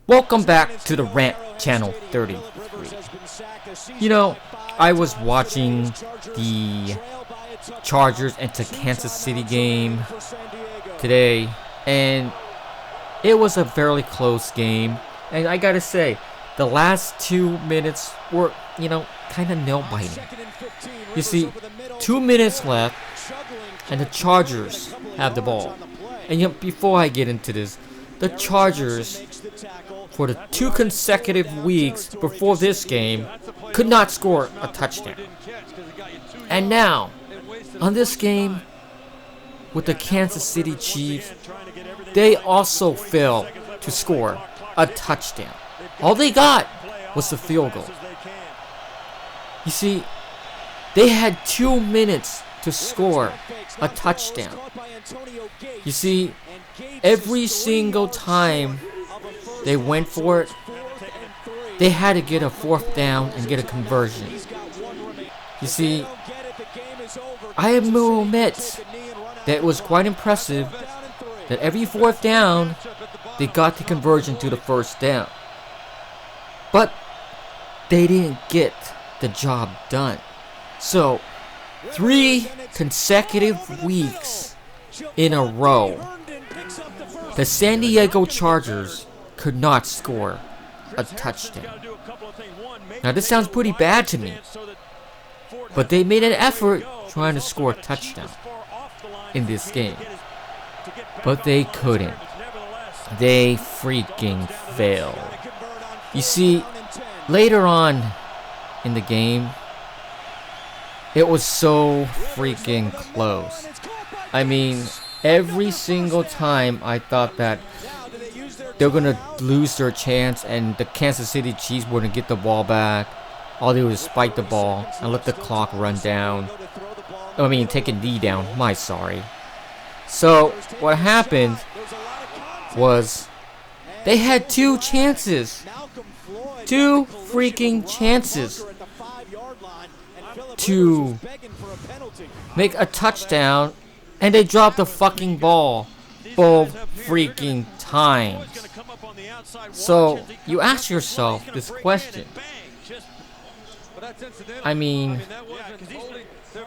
Welcome back to the Rant Channel 33. I was watching the Chargers and the Kansas City game today, and it was a very close game. And I gotta say, the last 2 minutes were, kind of nail-biting. You see, 2 minutes left, and the Chargers have the ball. And before I get into this, the Chargers, for the 2 consecutive weeks before this game, could not score a touchdown. And now, on this game, with the Kansas City Chiefs, they also failed to score a touchdown. All they got was a field goal. You see, they had 2 minutes to score a touchdown. You see, every single time they went for it, they had to get a 4th down and get a conversion. You see, I will admit that it was quite impressive that every 4th down, they got the conversion to the 1st down. But they didn't get the job done. So, 3 consecutive weeks in a row, the San Diego Chargers could not score a touchdown. Now this sounds pretty bad to me, but they made an effort trying to score a touchdown in this game. But they couldn't. They freaking failed. You see, later on in the game, it was so freaking close. I mean, every single time I thought that they're gonna lose their chance and the Kansas City Chiefs were gonna get the ball back, all they do is spike the ball and let the clock run down. Take a knee down. Sorry. So what happened was they had 2 chances. 2 freaking chances to make a touchdown, and they dropped the fucking ball both freaking times. So you ask yourself this question.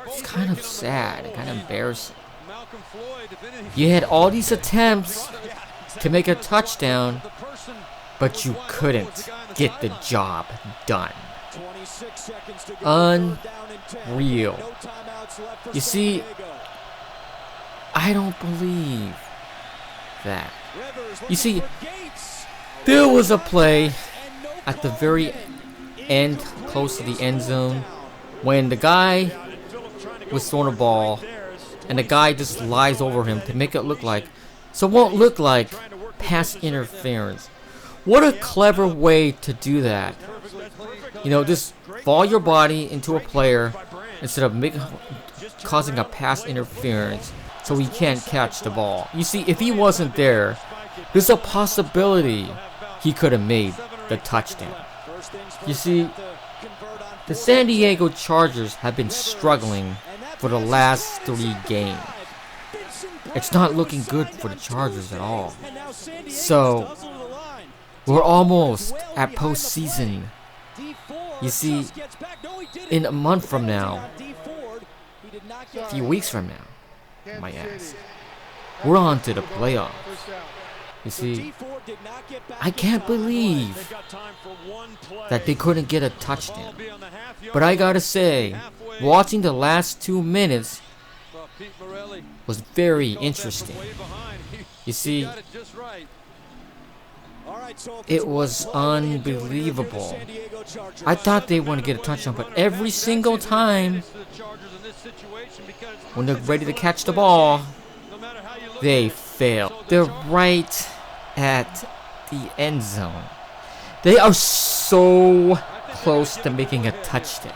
It's kind of sad, kind of embarrassing. You had all these attempts to make a touchdown, but you couldn't get the job done. Unreal. You see, I don't believe that. You see, there was a play at the very end, close to the end zone, when the guy was throwing a ball, and the guy just lies over him to make it look like, so it won't look like pass interference. What a clever way to do that. Just fall your body into a player instead of causing a pass interference so he can't catch the ball. You see, if he wasn't there, there's a possibility he could have made the touchdown. You see, the San Diego Chargers have been struggling for the last 3 games. It's not looking good for the Chargers at all. So, we're almost at postseason. You see, in a month from now, a few weeks from now, my ass, we're on to the playoffs. You see, I can't believe that they couldn't get a touchdown. But I gotta say, watching the last 2 minutes was very interesting. You see, it was unbelievable. I thought they were going to get a touchdown, but every single time when they're ready to catch the ball, they fail. They're right at the end zone. They are so close to making a touchdown.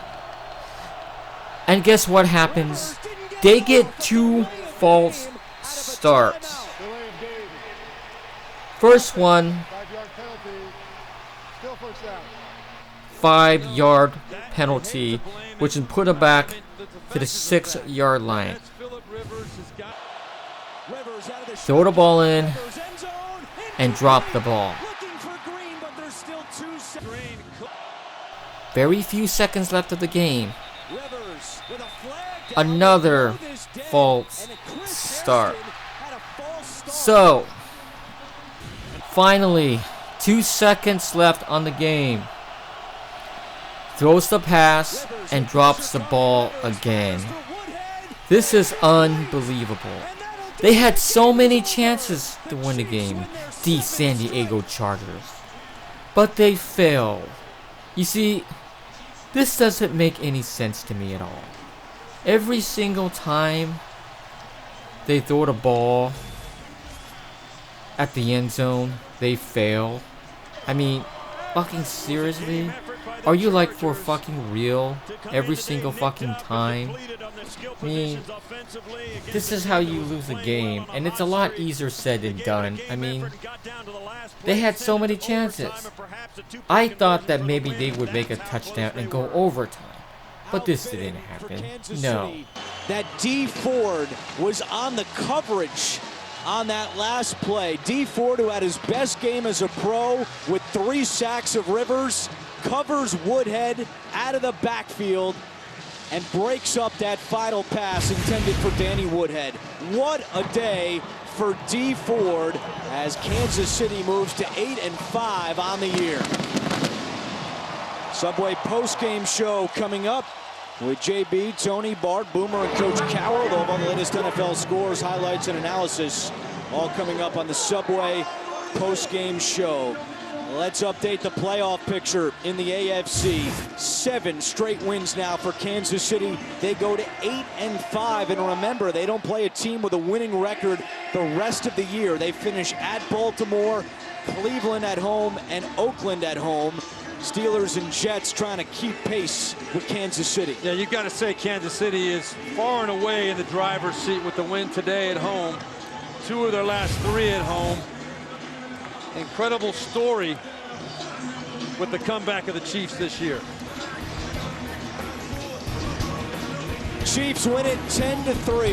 And guess what happens? They get 2 false starts. First one, 5-yard penalty, which is put it back to the 6-yard line. Throw the ball in and drop the ball. Very few seconds left of the game. Another false start. So, finally, 2 seconds left on the game. Throws the pass and drops the ball again. This is unbelievable. They had so many chances to win the game, the San Diego Chargers. But they failed. You see, this doesn't make any sense to me at all. Every single time they throw the ball at the end zone, they fail. I mean, fucking seriously? Are you like for fucking real every single fucking time? I mean, this is how you lose a game, and it's a lot easier said than done. I mean, they had so many chances. I thought that maybe they would make a touchdown and go overtime, but this didn't happen. No. That D Ford was on the coverage on that last play. D Ford, who had his best game as a pro with 3 sacks of Rivers, covers Woodhead out of the backfield and breaks up that final pass intended for Danny Woodhead. What a day for D Ford as Kansas City moves to 8-5 on the year. Subway post-game show coming up with JB, Tony, Bart, Boomer, and Coach Cowell. They'll have all the latest NFL scores, highlights, and analysis all coming up on the Subway post-game show. Let's update the playoff picture in the AFC. 7 straight wins now for Kansas City. They go to 8-5, and remember, they don't play a team with a winning record the rest of the year. They finish at Baltimore, Cleveland at home, and Oakland at home. Steelers and Jets trying to keep pace with Kansas City. Yeah, you've got to say Kansas City is far and away in the driver's seat with the win today at home. 2 of their last 3 at home. Incredible story with the comeback of the Chiefs this year. Chiefs win it 10-3.